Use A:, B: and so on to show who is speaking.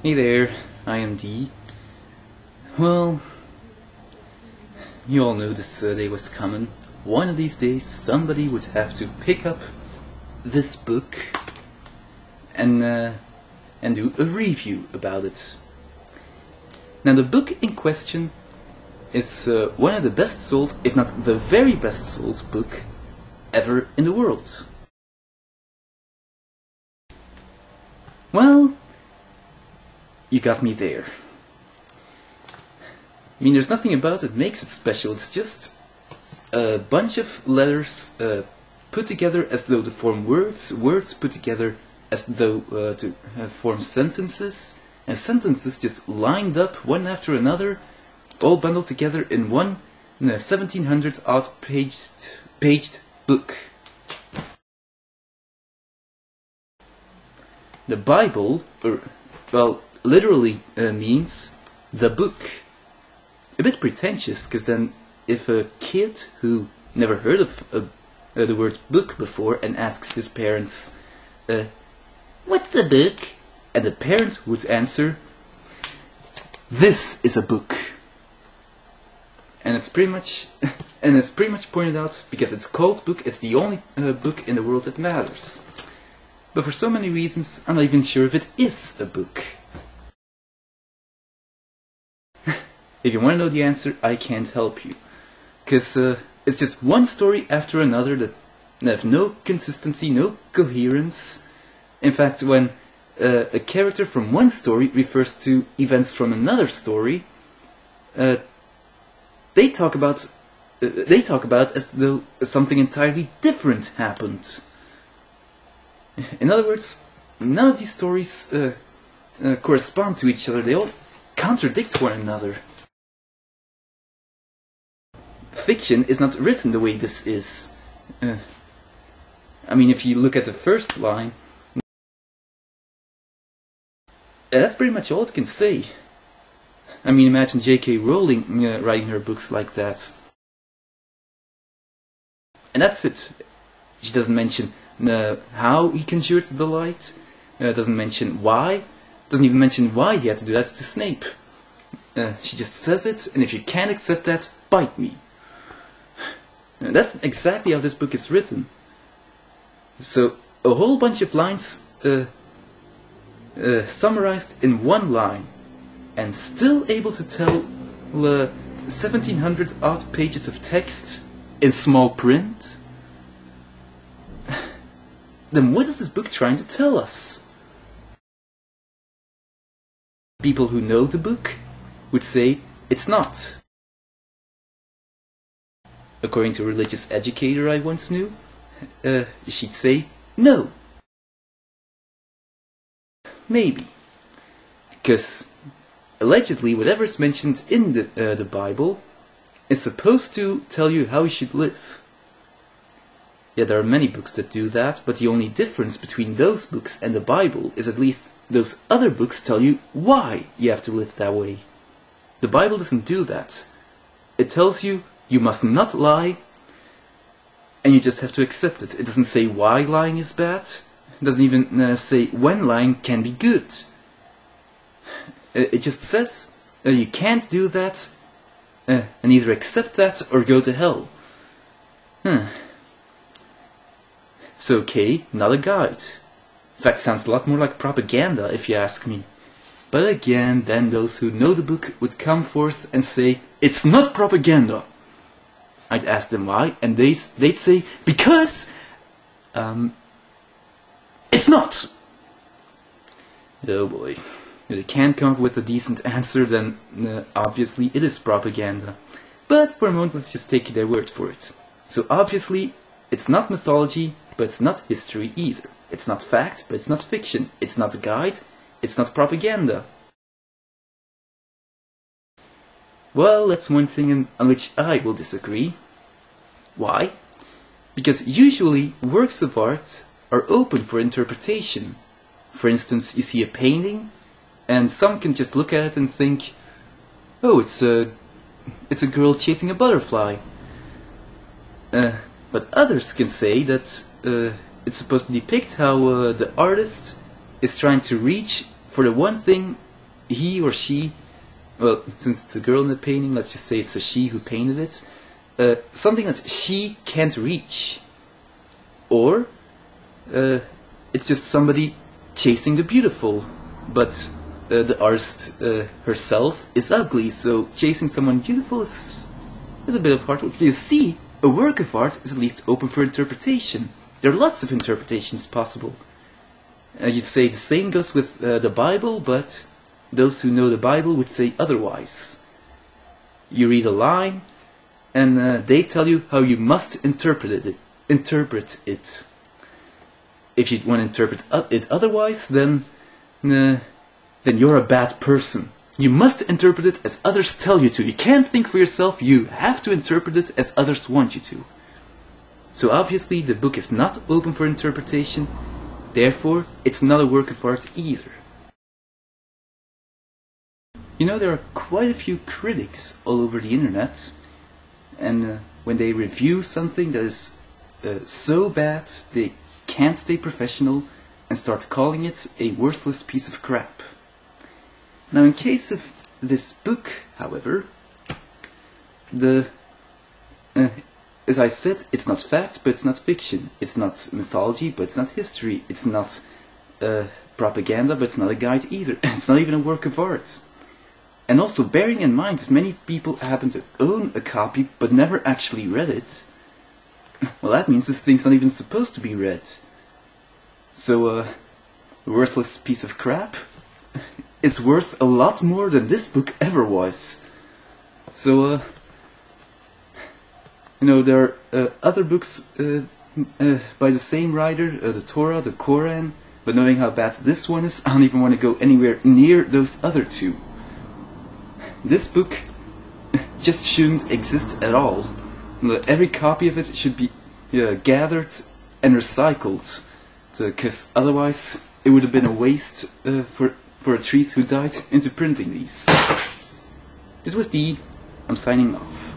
A: Hey there, I am D. Well, you all know this day was coming. One of these days somebody would have to pick up this book and do a review about it. Now the book in question is one of the best sold, if not the very best sold book ever in the world. Well, you got me there. I mean, there's nothing about it that makes it special. It's just a bunch of letters put together as though to form words, words put together as though to form sentences, and sentences just lined up one after another, all bundled together in one 1700 odd paged book. The Bible, literally means the book. A bit pretentious, because then if a kid who never heard of the word book before and asks his parents, what's a book? And the parent would answer, this is a book. And it's pretty much pointed out because it's called book. It's the only book in the world that matters. But for so many reasons, I'm not even sure if it is a book. If you want to know the answer, I can't help you. Because it's just one story after another that have no consistency, no coherence. In fact, when a character from one story refers to events from another story, they talk about it as though something entirely different happened. In other words, none of these stories correspond to each other. They all contradict one another. Fiction is not written the way this is. I mean, if you look at the first line, that's pretty much all it can say. I mean, imagine J.K. Rowling writing her books like that. And that's it. She doesn't mention how he conjured the light, doesn't mention why, doesn't even mention why he had to do that to Snape. She just says it, and if you can't accept that, bite me. That's exactly how this book is written. So, a whole bunch of lines summarized in one line, and still able to tell 1700 odd pages of text in small print? Then what is this book trying to tell us? People who know the book would say it's not. According to a religious educator I once knew, she'd say no. Maybe. Because allegedly whatever's mentioned in the Bible is supposed to tell you how you should live. Yeah, there are many books that do that, but the only difference between those books and the Bible is at least those other books tell you why you have to live that way. The Bible doesn't do that. It tells you you must not lie, and you just have to accept it. It doesn't say why lying is bad. It doesn't even say when lying can be good. It just says you can't do that, and either accept that or go to hell. So okay, not a guide. In fact, sounds a lot more like propaganda if you ask me. But again, then those who know the book would come forth and say, it's not propaganda. I'd ask them why, and they'd say, because it's not. Oh boy. If they can't come up with a decent answer, then obviously it is propaganda. But for a moment, let's just take their word for it. So obviously, it's not mythology, but it's not history either. It's not fact, but it's not fiction. It's not a guide, it's not propaganda. Well, that's one thing on which I will disagree. Why? Because usually works of art are open for interpretation. For instance, you see a painting, and some can just look at it and think, oh, it's a girl chasing a butterfly. But others can say that it's supposed to depict how the artist is trying to reach for the one thing he or she, well, since it's a girl in the painting, let's just say it's a she who painted it, something that she can't reach. Or it's just somebody chasing the beautiful, but the artist herself is ugly, so chasing someone beautiful is a bit of hard work. You see, a work of art is at least open for interpretation. There are lots of interpretations possible. You'd say the same goes with the Bible, but those who know the Bible would say otherwise. You read a line, and they tell you how you must interpret it. If you want to interpret it otherwise, then you're a bad person. You must interpret it as others tell you to. You can't think for yourself, you have to interpret it as others want you to. So obviously the book is not open for interpretation, therefore it's not a work of art either. You know, there are quite a few critics all over the internet, and when they review something that is so bad they can't stay professional and start calling it a worthless piece of crap. Now, in case of this book, however, as I said, it's not fact, but it's not fiction. It's not mythology, but it's not history. It's not propaganda, but it's not a guide either. It's not even a work of art. And also, bearing in mind that many people happen to own a copy, but never actually read it, well, that means this thing's not even supposed to be read. So, a worthless piece of crap is worth a lot more than this book ever was. So, you know, there are other books by the same writer, the Torah, the Koran, but knowing how bad this one is, I don't even want to go anywhere near those other two. This book just shouldn't exist at all. Every copy of it should be gathered and recycled, because otherwise it would have been a waste for a trees who died into printing these. This was D. I'm signing off.